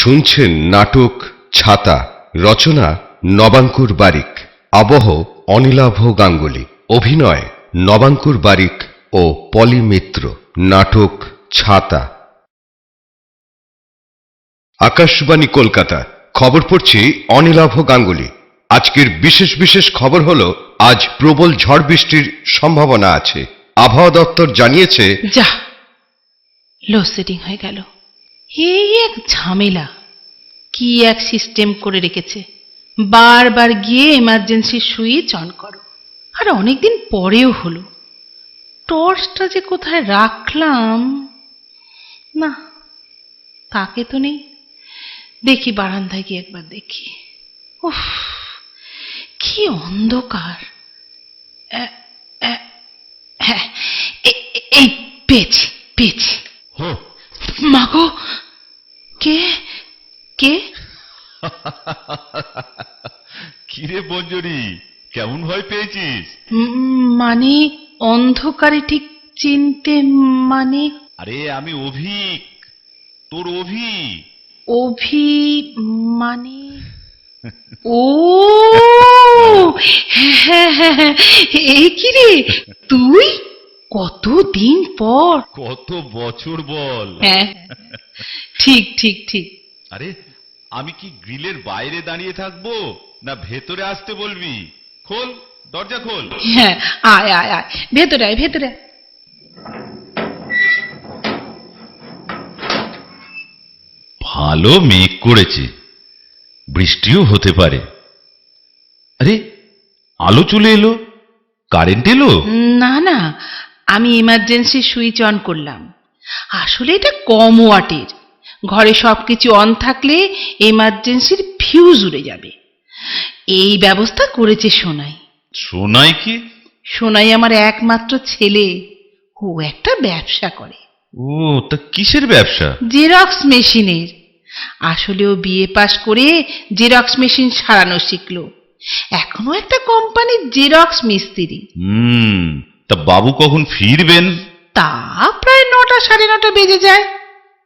শুনছেন নাটক ছাতা, রচনা নবাঙ্কুর বারিক, আবহ অনিলাভ গাঙ্গুলি, অভিনয় নবাঙ্কুর বারিক ও পলি মিত্র। নাটক ছাতা। আকাশবাণী কলকাতা। খবর পড়ছি অনিলাভ গাঙ্গুলি। আজকের বিশেষ বিশেষ খবর হলো, আজ প্রবল ঝড় বৃষ্টির সম্ভাবনা আছে। আবহাওয়া দপ্তর জানিয়েছে, যা লোডশেডিং হয়ে গেল। এই এক ঝামেলা, কি এক সিস্টেম করে রেখেছে। বারবার গিয়ে এমার্জেন্সি সুইচ অন করো, আর অনেকদিন পরেও হলো। টর্চটা যে কোথায় রাখলাম, না তাকে তো নেই। দেখি বারান্দায় গিয়ে একবার দেখি। উফ, কি অন্ধকার। হ্যাঁ, এই পেয়েছি পেয়েছি। মাগো, কে কে? কিরে বঞ্জরি, কেমন ভয় পেয়েছিস? মানে অন্ধকারে ঠিক চিনতে, মানে আরে আমি অভিক, তোর অভি। অভি মানে ও হ্যাঁ হ্যাঁ হ্যাঁ, এই কি রে তুই? কতদিন পর। কত বছর বল। হ্যাঁ, ঠিক ঠিক ঠিক। আরে আমি কি গ্রিলের বাইরে দাঁড়িয়ে থাকবো, না ভেতরে আসতে বলবি? খোল, দরজা খোল। হ্যাঁ, আয় আয় আয়, ভেতরে আয় ভেতরে আয়। ভালো মেঘ করেছে, বৃষ্টিও হতে পারে। আরে আলো চলে এলো, কারেন্ট এলো? না না, আমি এমার্জেন্সি সুইচ অন করলাম। আসলে এটা কম ওয়াটের। ঘরে সবকিছু অন থাকলে এমার্জেন্সির ফিউজ উড়ে যাবে। এই ব্যবস্থা করেছে সোনাই। শোনাই কি? সোনাই আমার একমাত্র ছেলে। ও একটা ব্যবসা করে। ও, তা কিসের ব্যবসা? জেরক্স মেশিনের। আসলে ও বিএ পাশ করে জেরক্স মেশিন সারানো শিখলো। এখনো একটা কোম্পানির জেরক্স মিস্ত্রি। তা বাবু কখন ফিরবেন? তা প্রায় 9টা সাড়ে 9টা বেজে যায়।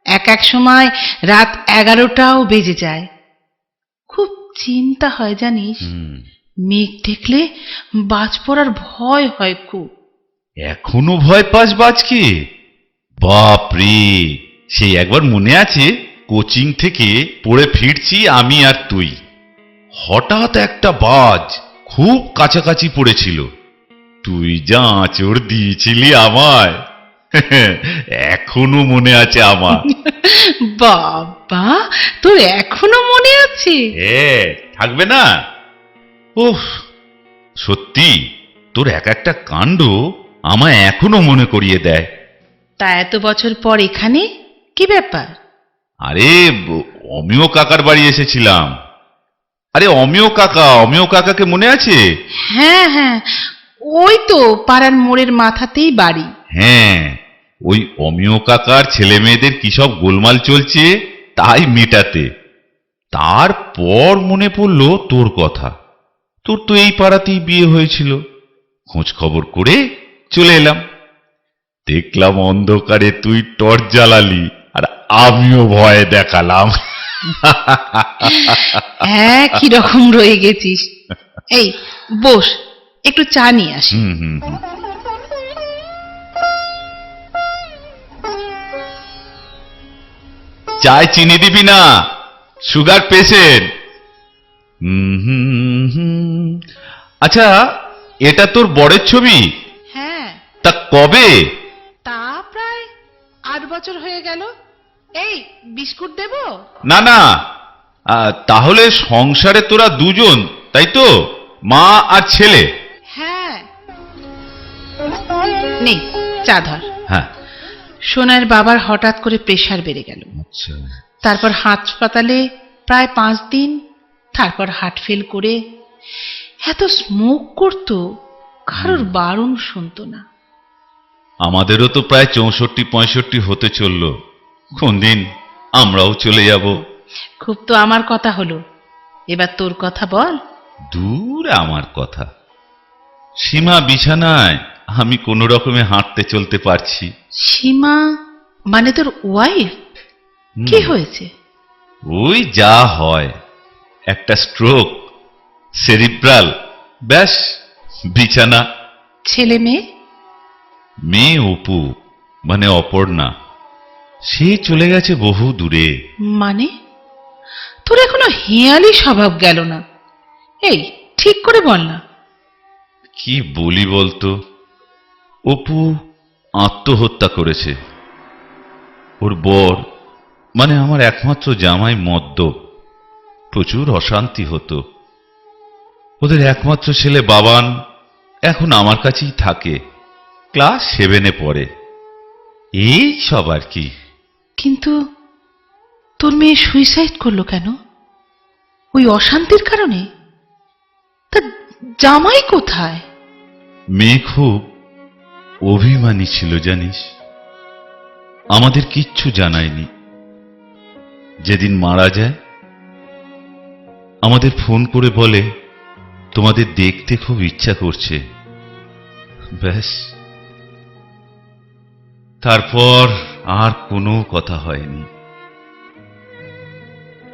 এক এক সময় রাত 11টাও বেজে যায়। খুব চিন্তা হয় জানিস, মেঘ দেখলে বাজ পড়ার ভয় হয় খুব। এখনো ভয় পাস বাজকে? বাপরে, সেই একবার মনে আছে, কোচিং থেকে পড়ে ফিরছি আমি আর তুই, হঠাৎ একটা বাজ খুব কাছাকাছি পড়েছিল। তুই যা আঁচড় দিয়েছিলি আমায়, এখনো মনে আছে আমার। বাবা, তোর এখনো মনে আছে? হ্যাঁ, থাকবে না? ওহ, সত্যি তোর এক একটা কাণ্ড আমায় এখনো মনে করিয়ে দেয়। তা এত বছর পর এখানে কি ব্যাপার? আরে অমিয় কাকার বাড়ি এসেছিলাম। আরে অমিয় কাকাকে মনে আছে? হ্যাঁ হ্যাঁ, ওই তো পাড়ার মোড়ের মাথাতেই বাড়ি। হ্যাঁ, ওই অমিয় কাকার ছেলে মেয়েদের কি সব গোলমাল চলছে তাই মেটাতে। তারপর মনে পড়লো তোর কথা। তোর তো এই পাড়াতেই বিয়ে হয়েছিল। খোঁজ খবর করে চলে এলাম। দেখলাম অন্ধকারে তুই টর্চ জ্বালালি, আর আমিও ভয়ে দেখালাম। হ্যাঁ, কিরকম রয়ে গেছিস। এই বস, একটু চা নিয়ে আসি। চায় চিনি দিবি না, সুগার পেশেন্ট। আচ্ছা, এটা তোর বরের ছবি? হ্যাঁ, তা কবে? তা প্রায় 8 বছর হয়ে গেল। এই বিস্কুট দেব? না না, তাহলে সংসারে তোরা দুজন, তাই তো? মা আর ছেলে? হ্যাঁ, নে চা ধর। হ্যাঁ। সোনার বাবার হঠাৎ করে প্রেশার বেড়ে গেল। আচ্ছা। তারপর হাসপাতালে প্রায় 5 দিন। তারপর হার্ট ফেল করে এত স্মোক করতো, কারোর বারণ শুনতো না। আমাদেরও তো প্রায় 64-65 হতে চলল। কোন দিন আমরাও চলে যাব। খুব তো আমার কথা হলো, এবার তোর কথা বল। দূর আমার কথা। সীমা বিছানায়, আমি কোনো রকমে হাঁটতে চলতে পারছি। সীমা মানে তোর ওয়াইফ? কি হয়েছে? ওই যা হয়, একটা স্ট্রোক, সেরিব্রাল, ব্যাস বিছানা। ছেলে মেয়ে? মেয়ে অপু, মানে অপর্ণা, সে চলে গেছে বহু দূরে। মানে তোর এখনো হেয়ালি স্বভাব গেল না? এই ঠিক করে বল না। কি বলি বলতো, অপু আত্মহত্যা করেছে। ওর বর, মানে আমার একমাত্র জামাই, মদ্যপ, প্রচুর অশান্তি হতো। ওদের একমাত্র ছেলে বাবান এখন আমার কাছেই থাকে, ক্লাস 7-এ পড়ে। এই সব আর কি। কিন্তু তোর মেয়ে সুইসাইড করলো কেন? ওই অশান্তির কারণে? তা জামাই কোথায়? মেয়ে খুব অভিমানী ছিল জানিস, আমাদের কিচ্ছু জানায়নি। যেদিন মারা যায় আমাদের ফোন করে বলে, তোমাদের দেখতে খুব ইচ্ছা করছে। ব্যাস, তারপর আর কোনো কথা হয়নি।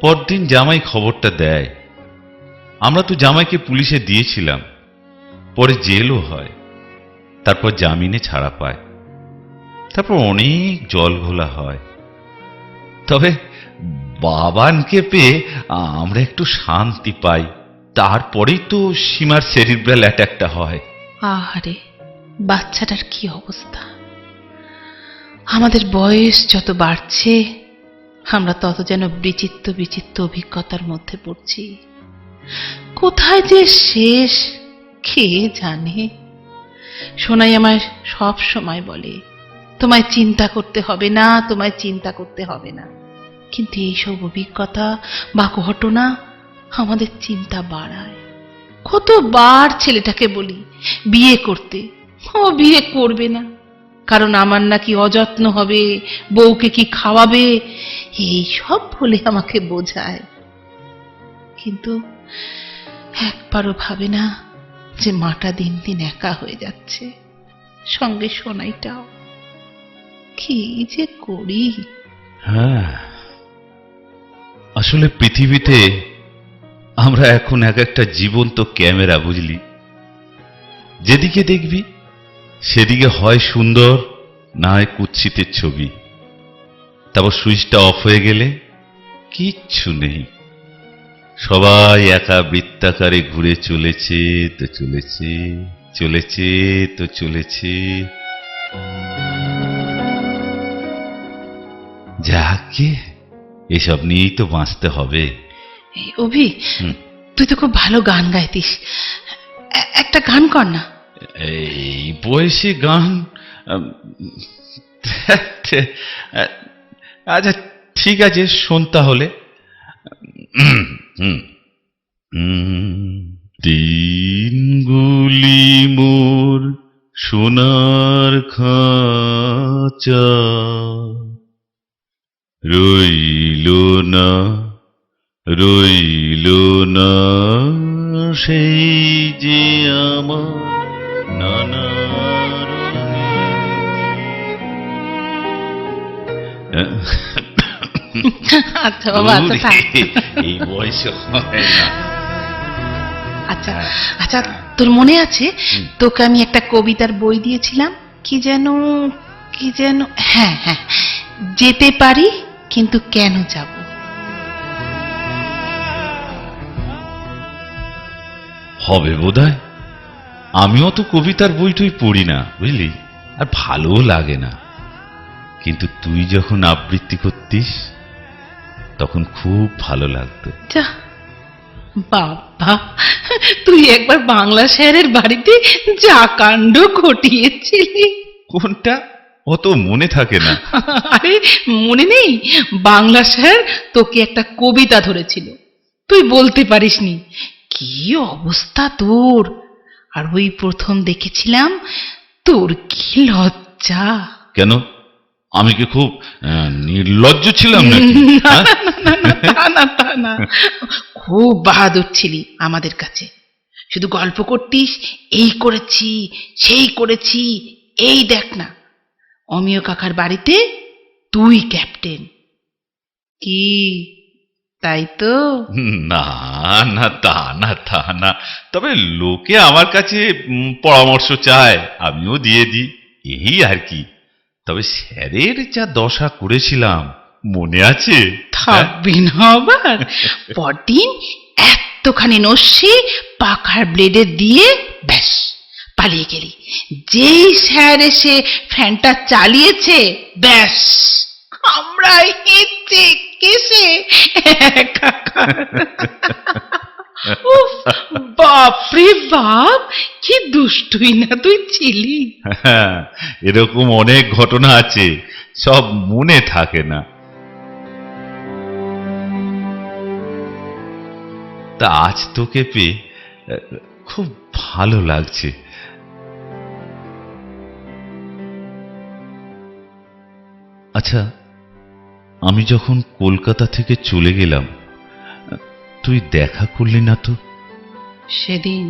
পরদিন জামাই খবরটা দেয়। আমরা তো জামাইকে পুলিশে দিয়েছিলাম, পরে জেলও হয়, তারপর জামিনে ছাড়া পায়, তারপর অনেক জল ঘোলা হয়। তবে বাবানকে পেয়ে আমরা একটু শান্তি পাই। তারপরেই তো সীমার সেরিব্রাল অ্যাটাকটা হয়। আহারে, বাচ্চাটার কি অবস্থা! আমাদের বয়স যত বাড়ছে আমরা তত যেন বিচিত্র বিচিত্র অভিজ্ঞতার মধ্যে পড়ছি। কোথায় যে শেষ কে জানে। সোনাই আমায় সব সময় বলে, তোমায় চিন্তা করতে হবে না, তোমায় চিন্তা করতে হবে না। কিন্তু এইসব অভিজ্ঞতা বা ঘটনা আমাদের চিন্তা বাড়ায়। কতবার ছেলেটাকে বলি বিয়ে করতে, ও বিয়ে করবে না, কারণ আমার নাকি অযত্ন হবে, বউকে কি খাওয়াবে, এই সব বলে আমাকে বোঝায়। কিন্তু একবারও ভাবে না যে মাটা দিন দিন একা হয়ে যাচ্ছে, সঙ্গে সোনাইটাও। কি যে করি! হ্যাঁ, আসলে পৃথিবীতে আমরা এখন এক একটা জীবন্ত ক্যামেরা, বুঝলি? যেদিকে দেখবি সেদিকে হয় সুন্দর, না হয় কুৎসিতের ছবি। তারপর সুইচটা অফ হয়ে গেলে কিচ্ছু নেই, সবাই একা বৃত্তাকারে ঘুরে চলেছে তো চলেছে, চলেছে তো চলেছে। যাকে এসব নিয়েই তো বাঁচতে হবে। এই অভি, তুই তো খুব ভালো গান গাইতিস, একটা গান কর না। এই বয়সে গান? আচ্ছা ঠিক আছে, শোন তাহলে। দিনগুলি মোর সোনার খাঁচা, রইল না, রইল না সেই যে আমার নানা আচ্ছা বাবা, আচ্ছা থাক। এই বয়সে হয় না। আচ্ছা আচ্ছা, তোর মনে আছে তোকে আমি একটা কবিতার বই দিয়েছিলাম? কি যেন, কি যেন, হ্যাঁ হ্যাঁ, যেতে পারি কিন্তু কেন যাব। হবে বোধহয়। আমিও তো কবিতার বইটই পড়ি না, বুঝলি, আর ভালোও লাগে না। কিন্তু তুই যখন আবৃত্তি করতিস তখন খুব ভালো লাগতো। যা বাবা, তুই একবার বাংলা স্যারের বাড়িতে যা কাণ্ড ঘটিয়েছিলি! কোনটা? অত মনে থাকে না। আরে মনে নেই, বাংলা স্যার তোকে একটা কবিতা ধরেছিল, তুই বলতে পারিসনি। কি অবস্থা তোর! আর ওই প্রথম দেখেছিলাম, তোর কি লজ্জা! কেন, আমি কি খুব নির্লজ্জ ছিলাম নাকি? হ্যাঁ? তা না, খুব বাহাদুর ছিলি আমাদের কাছে। শুধু গল্প করতিস, এই করেছি সেই করেছি, এই দেখ না, অমিয় কাকার বাড়িতে তুই ক্যাপ্টেন। কি তাই তো? না না, তা না, তবে লোকে আমার কাছে পরামর্শ চায়, আমিও দিয়ে দিই, এই আর কি। তবে স্যারের যা দশা করেছিলাম মনে আছে? থাকবি না আবার? পরদিন এতখানি নস্যি পাখার ব্লেডে দিয়ে ব্যাস পালিয়ে গেলি। যেই স্যার এসে ফ্যানটা চালিয়েছে, ব্যাস আমরা হেঁচে কেসে একাকার। উফ, বাপরে বাপ, কি দুষ্টুই না তুই ছিলি। হ্যাঁ, এরকম অনেক ঘটনা আছে, সব মনে থাকে না। তা আজ তোকে পেয়ে খুব ভালো লাগছে। আচ্ছা, আমি যখন কলকাতা থেকে চলে গেলাম, তুই দেখা করলি না তো? সেদিন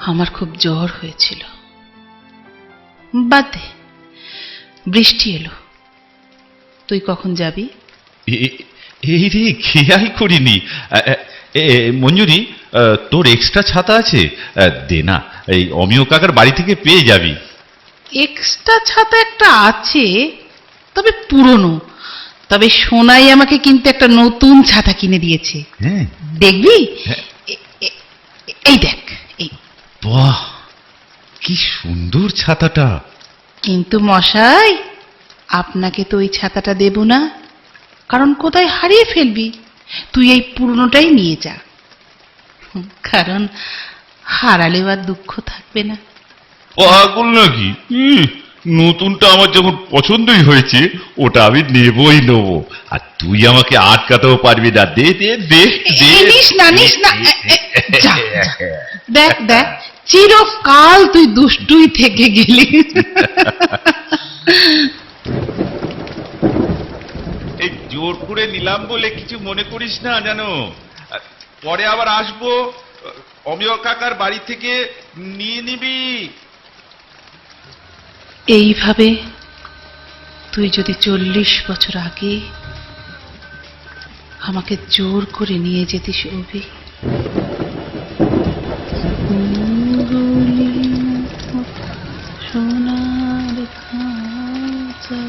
আমার খুব জ্বর হয়েছিল। বাদ দে, বৃষ্টি এলো। তুই কখন যাবি? এই রে, খেয়াল করিনি। মঞ্জুরি, তোর এক্সট্রা ছাতা আছে? দে না, এই অমিয় কাকার বাড়ি থেকে পেয়ে যাবি। এক্সট্রা ছাতা একটা আছে, তবে পুরনো। তবে সোনাই আমাকে কিন্তু একটা নতুন ছাতা কিনে দিয়েছে। হ্যাঁ, দেখবি? এই দেখ, এই। বাহ, কি সুন্দর ছাতাটা! কিন্তু মশাই, আপনাকে তো ওই ছাতাটা দেব না, কারণ কোথায় হারিয়ে ফেলবি। তুই এই পুরনোটাই নিয়ে যা, কারণ হারালেও আর দুঃখ থাকবে না। পাগল নাকি? নতুনটা আমার যখন পছন্দই হয়েছে, ওটা আমি নেবই নেব। আর তুই আমাকে আটকাতেও পারবি না। দে দে দে দে। নিস না, নিস না। যা, যা। দেখ দেখ, চিরকাল তুই দুষ্টুই থেকে গেলি। এই জোর করে নিলাম বলে কিছু মনে করিস না, জানো। পরে আবার আসবো, অমিয় কাকার বাড়ি থেকে নিয়ে নিবি। এইভাবে তুই যদি 40 বছর আগে আমাকে জোর করে নিয়ে যেতিস অভি, সোনার খাঁচা।